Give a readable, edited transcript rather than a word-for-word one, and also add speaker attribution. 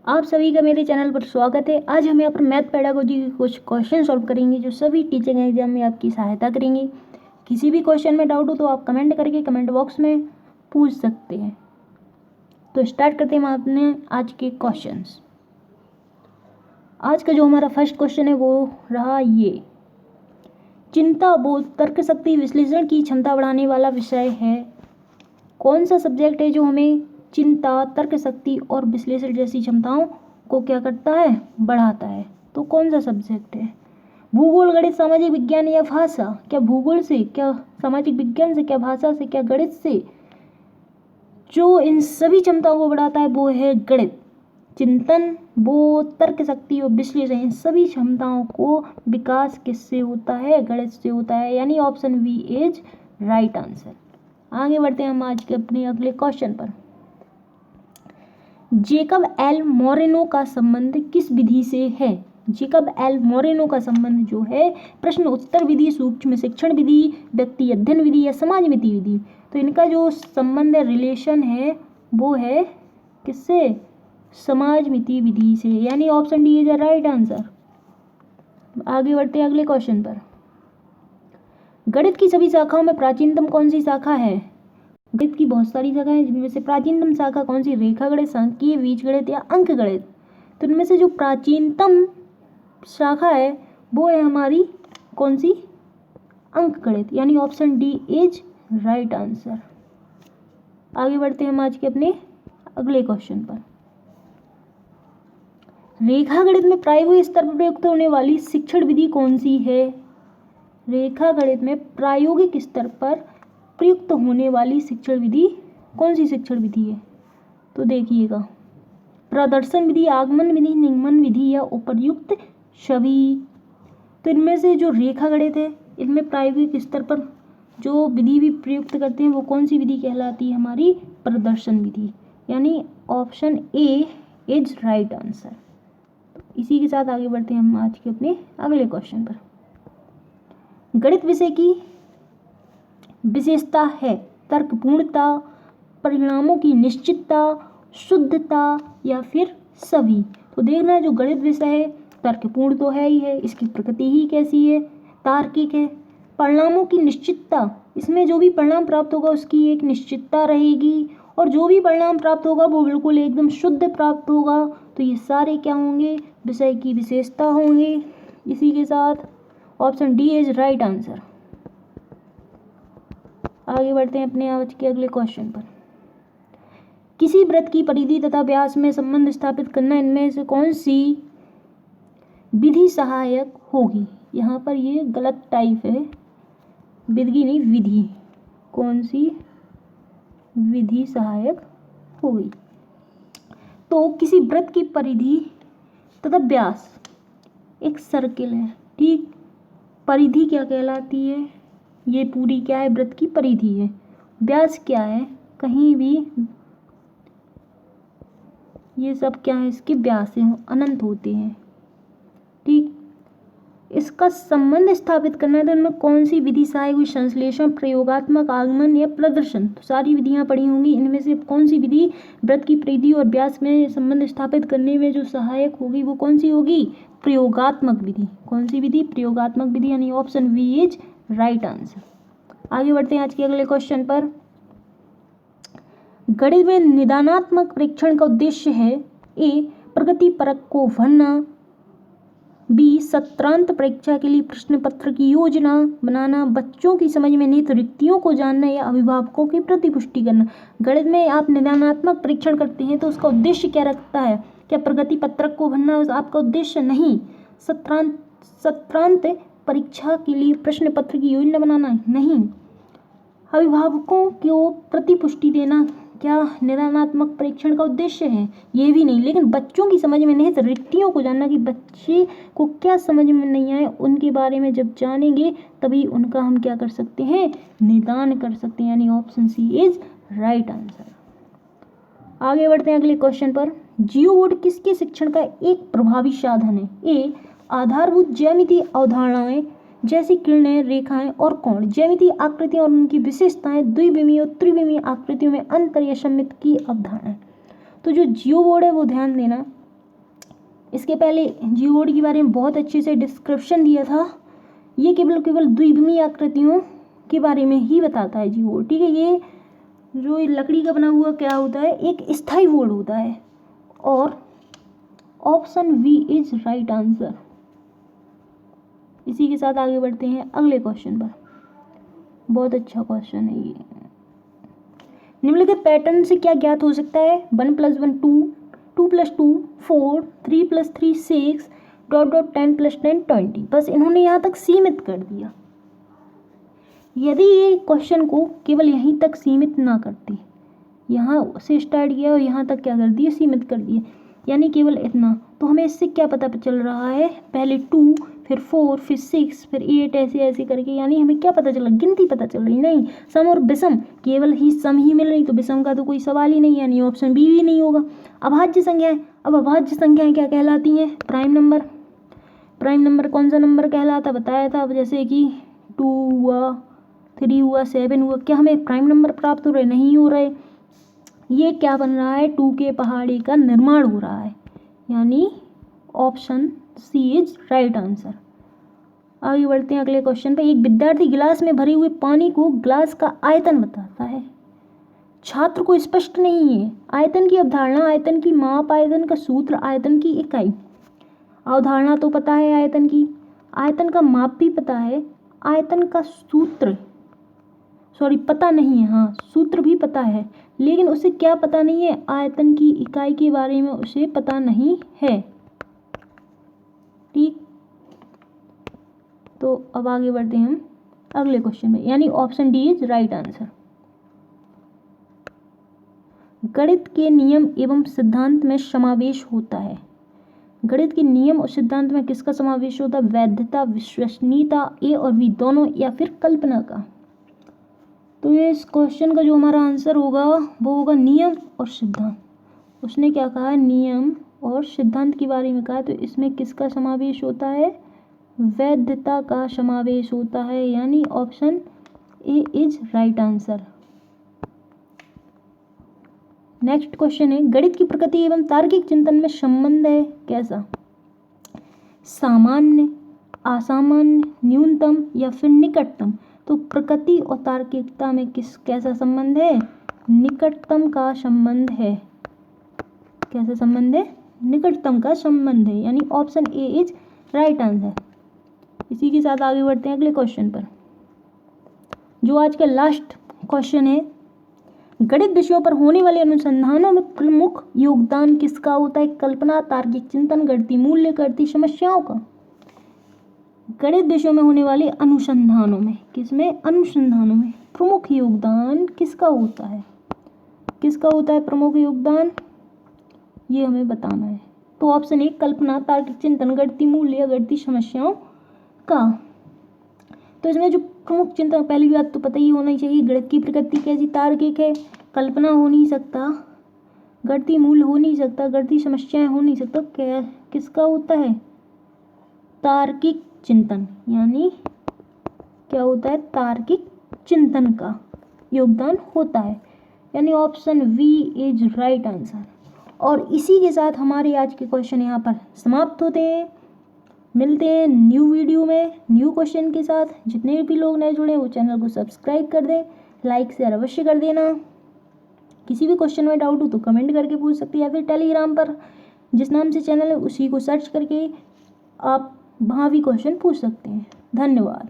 Speaker 1: आप सभी का मेरे चैनल पर स्वागत है। आज हम यहाँ पर मैथ पेडागोजी के कुछ क्वेश्चन सॉल्व करेंगे जो सभी टीचिंग एग्जाम में आपकी सहायता करेंगे। किसी भी क्वेश्चन में डाउट हो तो आप कमेंट करके कमेंट बॉक्स में पूछ सकते हैं। तो स्टार्ट करते हैं हम अपने आज के क्वेश्चंस। आज का जो हमारा फर्स्ट क्वेश्चन है वो रहा ये, चिंता बोध तर्क शक्ति विश्लेषण की क्षमता बढ़ाने वाला विषय है। कौन सा सब्जेक्ट है जो हमें चिंता, तर्क शक्ति और विश्लेषण जैसी क्षमताओं को क्या करता है, बढ़ाता है? तो कौन सा सब्जेक्ट है? भूगोल, गणित, सामाजिक विज्ञान या भाषा? क्या भूगोल से, क्या सामाजिक विज्ञान से, क्या भाषा से, क्या गणित से? जो इन सभी क्षमताओं को बढ़ाता है वो है गणित। चिंतन, बोध, तर्क शक्ति और विश्लेषण, इन सभी क्षमताओं को विकास किससे होता है? गणित से होता है, यानी option B is right answer. आगे बढ़ते हैं हम आज के अपने अगले क्वेश्चन पर। जेकब एल मोरेनो का संबंध किस विधि से है? जेकब एल मोरेनो का संबंध जो है प्रश्न उत्तर विधि, सूक्ष्म शिक्षण विधि, व्यक्ति अध्ययन विधि या समाजमिति विधि? तो इनका जो संबंध है, रिलेशन है, वो है किससे? समाजमिति विधि से, यानी option D is the right answer. आगे बढ़ते हैं अगले क्वेश्चन पर। गणित की सभी शाखाओं में प्राचीनतम कौन सी शाखा है? गणित की बहुत सारी शाखाएं हैं, जिनमें से प्राचीनतम शाखा कौन सी? रेखा गणित, सांख्यिकी, बीजगणित या अंक गणित? तो इनमें से जो प्राचीनतम शाखा है वो है हमारी कौन सी? अंक गणित, यानी option D is right answer. आगे बढ़ते हैं हम आज के अपने अगले क्वेश्चन पर। रेखा गणित में प्रायोगिक स्तर पर प्रयुक्त होने वाली शिक्षण विधि कौन सी है? रेखा गणित में प्रायोगिक स्तर पर प्रयुक्त होने वाली शिक्षण विधि कौन सी शिक्षण विधि है? तो देखिएगा, प्रदर्शन विधि, आगमन विधि, निगमन विधि या उपर्युक्त सभी? तो इनमें से जो रेखा गणित है इनमें प्रायोगिक स्तर पर जो विधि भी प्रयुक्त करते हैं वो कौन सी विधि कहलाती है? हमारी प्रदर्शन विधि, यानी option A is right answer. इसी के साथ आगे बढ़ते हैं हम आज के अपने अगले क्वेश्चन पर। गणित विषय की विशेषता है तर्कपूर्णता, परिणामों की निश्चितता, शुद्धता या फिर सभी? तो देखना है, जो गणित विषय है तर्कपूर्ण तो है ही है, इसकी प्रकृति ही कैसी है? तार्किक है। परिणामों की निश्चितता, इसमें जो भी परिणाम प्राप्त होगा उसकी एक निश्चितता रहेगी, और जो भी परिणाम प्राप्त होगा वो बिल्कुल एकदम शुद्ध प्राप्त होगा। तो ये सारे क्या होंगे? विषय की विशेषता होंगे। इसी के साथ option D is right answer. आगे बढ़ते हैं अपने आज के अगले क्वेश्चन पर। किसी वृत्त की परिधि तथा व्यास में संबंध स्थापित करना इनमें से कौन सी विधि सहायक होगी? यहाँ पर ये गलत टाइप है, विधि नहीं विधि। कौन सी विधि सहायक होगी? तो किसी वृत्त की परिधि तथा व्यास, एक सर्किल है, ठीक, परिधि क्या कहलाती है? ये पूरी क्या है? वृत्त की परिधि है। व्यास क्या है? कहीं भी ये सब क्या है? इसके व्यास हैं, अनंत होते हैं, ठीक। इसका संबंध स्थापित करना है तो इनमें कौन सी विधि सहायक हुई? संश्लेषण, प्रयोगात्मक, आगमन या प्रदर्शन? तो सारी विधियां पढ़ी होंगी, इनमें से कौन सी विधि वृत्त की परिधि और व्यास में संबंध स्थापित करने में जो सहायक होगी वो कौन सी होगी? प्रयोगात्मक विधि। कौन सी विधि? प्रयोगात्मक विधि, यानी option B is right answer. आगे बढ़ते हैं आज के अगले क्वेश्चन पर। गणित में निदानात्मक परीक्षण का उद्देश्य है ए, प्रगति परक को भरना, बी, सत्रांत परीक्षा के लिए प्रश्न पत्र की योजना बनाना, बच्चों की समझ में निहित रिक्तियों को जानना या अभिभावकों की प्रतिपुष्टि करना। गणित में आप निदानात्मक परीक्षण करते हैं तो उसका उद्देश्य क्या रखता है? क्या प्रगति पत्रक को भरना आपका उद्देश्य? नहीं। सत्रांत परीक्षा के लिए प्रश्न पत्र की योजना बनाना? नहीं। अभिभावकों को प्रतिपुष्टि देना क्या निदानात्मक परीक्षण का उद्देश्य है? ये भी नहीं। लेकिन बच्चों की समझ में निहित रिक्तियों को जानना, कि बच्चे को क्या समझ में नहीं आए उनके बारे में जब जानेंगे तभी उनका हम क्या कर सकते हैं? निदान कर सकते हैं, यानी option C is right answer. आगे बढ़ते हैं अगले क्वेश्चन पर। जियो बोर्ड किसके शिक्षण का एक प्रभावी साधन है? ए, आधारभूत ज्यामितीय अवधारणाएं जैसी किरणें, रेखाएं और कोण, ज्यामितीय आकृतियां और उनकी विशेषताएं, द्विविमीय और त्रिविमीय आकृतियों में अंतर या सममित की अवधारणा। तो जो जियो बोर्ड है वो ध्यान देना, इसके पहले जियोड के बारे में बहुत अच्छे से डिस्क्रिप्शन दिया था। ये केवल द्विविमीय आकृतियों के बारे में ही बताता है जियोड, ठीक है। ये जो लकड़ी का बना हुआ क्या होता है, एक स्थायी बोर्ड होता है। और option B is right answer. इसी के साथ आगे बढ़ते हैं अगले क्वेश्चन पर। बहुत अच्छा क्वेश्चन है ये। निम्नलिखित पैटर्न से क्या ज्ञात हो सकता है? 1 + 1 2, 2 + 2 4, 3 + 3 6, ... 10 + 10 20। बस इन्होंने यहाँ तक सीमित कर दिया। यदि ये क्वेश्चन को केवल यहीं तक सीमित ना करती, यहाँ से स्टार्ट किया और यहाँ तक क्या कर दिया, सीमित कर दिया, यानी केवल इतना, तो हमें इससे क्या पता चल रहा है, पहले 2 फिर 4 फिर 6 फिर 8 ऐसे ऐसे करके, यानी हमें क्या पता चला, गिनती पता चल रही। नहीं, सम और विषम, केवल ही सम ही मिल रही, तो विषम का तो कोई सवाल ही नहीं, यानी ऑप्शन बी भी नहीं होगा। अभाज्य संख्याएं, अब अभाज्य संख्याएं क्या कहलाती हैं? Prime number. प्राइम नंबर कौन सा नंबर कहलाता, बताया था। अब जैसे कि 2 हुआ, 3 हुआ, 7 हुआ, क्या हमें प्राइम नंबर प्राप्त हो रहे? नहीं हो रहे। ये क्या बन रहा है, 2 के पहाड़ी का निर्माण हो रहा है, यानी option C is right answer. आगे बढ़ते हैं अगले क्वेश्चन पे। एक विद्यार्थी गिलास में भरे हुए पानी को गिलास का आयतन बताता है। छात्र को स्पष्ट नहीं है। आयतन की अवधारणा, आयतन की माप, आयतन का सूत्र, आयतन की इकाई। अवधारणा तो पता है आयतन की, आयतन का माप भी पता है, आयतन का सूत्र पता नहीं है, हाँ सूत्र भी पता है, लेकिन उसे क्या पता नहीं है, आयतन की इकाई के बारे में उसे पता नहीं है, ठीक। तो अब आगे बढ़ते हैं हम अगले क्वेश्चन में, यानी option D is right answer. गणित के नियम एवं सिद्धांत में समावेश होता है। गणित के नियम और सिद्धांत में किसका समावेश होता है? वैधता, विश्वसनीयता, ए और बी दोनों, या फिर कल्पना का। तो ये इस क्वेश्चन का जो हमारा आंसर होगा वो होगा नियम और सिद्धांत। उसने क्या कहा है, नियम और सिद्धांत के बारे में कहा, तो इसमें किसका समावेश होता है? वैधता का समावेश होता है, यानी option A is right answer. Next question है, गणित की प्रकृति एवं तार्किक चिंतन में संबंध है कैसा? सामान्य, असामान्य, न्यूनतम, या फिर निकटतम। तो प्रकृति और तार्किकता में कैसा संबंध है? निकटतम का संबंध है। कैसा संबंध है? निकटतम का संबंध है, यानी option A is right answer. इसी के साथ आगे बढ़ते हैं अगले क्वेश्चन पर, जो आज का लास्ट क्वेश्चन है। गणित विषयों पर होने वाले अनुसंधानों में प्रमुख योगदान किसका होता है? कल्पना, तार्किक चिंतन, गणितीय मूल्य, गणितीय समस्याओं का। गणित विषयों में होने वाले अनुसंधानों में, किसमें? अनुसंधानों में प्रमुख योगदान किसका होता है? किसका होता है प्रमुख योगदान, ये हमें बताना है। तो ऑप्शन ए कल्पना, तार्किक चिंतन, गणितीय मूल्य, गणितीय समस्याओं का। तो इसमें जो प्रमुख चिंतन, पहली बात तो पता ही होना चाहिए, गणित की प्रकृति कैसी? तार्किक है, कल्पना हो नहीं सकता, गणितीय मूल्य हो नहीं सकता, गणितीय समस्याएं हो नहीं सकता, क्या किसका होता है? तार्किक चिंतन, यानी क्या होता है? तार्किक चिंतन का योगदान होता है, यानी option V is right answer. और इसी के साथ हमारे आज के क्वेश्चन यहाँ पर समाप्त होते हैं। मिलते हैं न्यू वीडियो में न्यू क्वेश्चन के साथ। जितने भी लोग नए जुड़े वो चैनल को सब्सक्राइब कर दें, लाइक शेयर अवश्य कर देना। किसी भी क्वेश्चन में डाउट हो तो कमेंट करके पूछ सकते हैं, या फिर टेलीग्राम पर जिस नाम से चैनल है उसी को सर्च करके आप वहाँ भी क्वेश्चन पूछ सकते हैं। धन्यवाद।